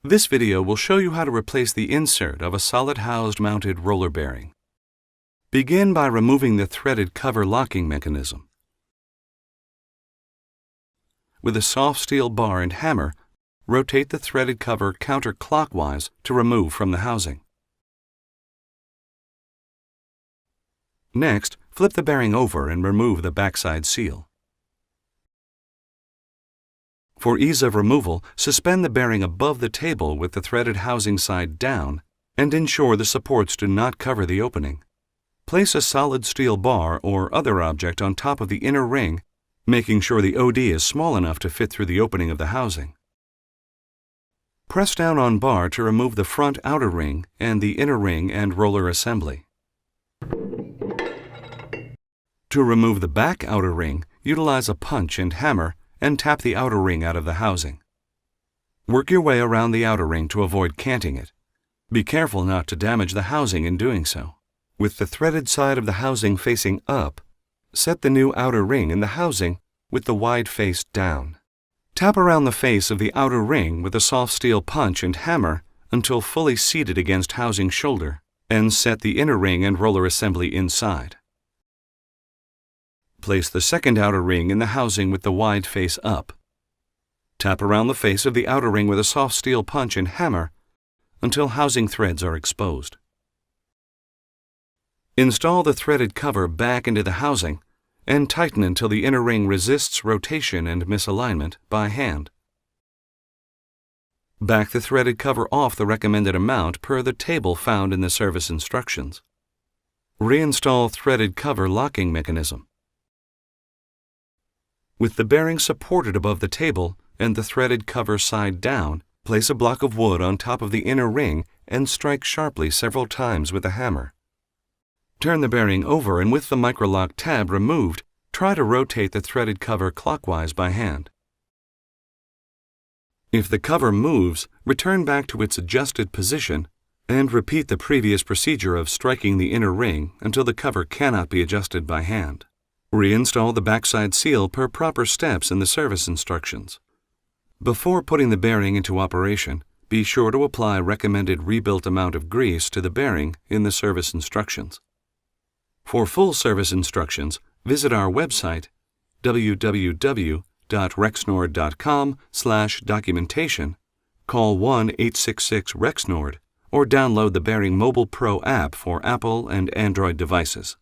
This video will show you how to replace the insert of a solid housed mounted roller bearing. Begin by removing the threaded cover locking mechanism. With a soft steel bar and hammer, rotate the threaded cover counterclockwise to remove from the housing. Next, flip the bearing over and remove the backside seal. For ease of removal, suspend the bearing above the table with the threaded housing side down and ensure the supports do not cover the opening. Place a solid steel bar or other object on top of the inner ring, making sure the OD is small enough to fit through the opening of the housing. Press down on bar to remove the front outer ring and the inner ring and roller assembly. To remove the back outer ring, utilize a punch and hammer and tap the outer ring out of the housing. Work your way around the outer ring to avoid canting it. Be careful not to damage the housing in doing so. With the threaded side of the housing facing up, set the new outer ring in the housing with the wide face down. Tap around the face of the outer ring with a soft steel punch and hammer until fully seated against housing shoulder, and set the inner ring and roller assembly inside. Place the second outer ring in the housing with the wide face up. Tap around the face of the outer ring with a soft steel punch and hammer until housing threads are exposed. Install the threaded cover back into the housing and tighten until the inner ring resists rotation and misalignment by hand. Back the threaded cover off the recommended amount per the table found in the service instructions. Reinstall threaded cover locking mechanism. With the bearing supported above the table and the threaded cover side down, place a block of wood on top of the inner ring and strike sharply several times with a hammer. Turn the bearing over and with the microlock tab removed, try to rotate the threaded cover clockwise by hand. If the cover moves, return back to its adjusted position and repeat the previous procedure of striking the inner ring until the cover cannot be adjusted by hand. Reinstall the backside seal per proper steps in the service instructions. Before putting the bearing into operation, be sure to apply recommended rebuilt amount of grease to the bearing in the service instructions. For full service instructions, visit our website www.rexnord.com/documentation, call 1-866-REXNORD, or download the Bearing Mobile Pro app for Apple and Android devices.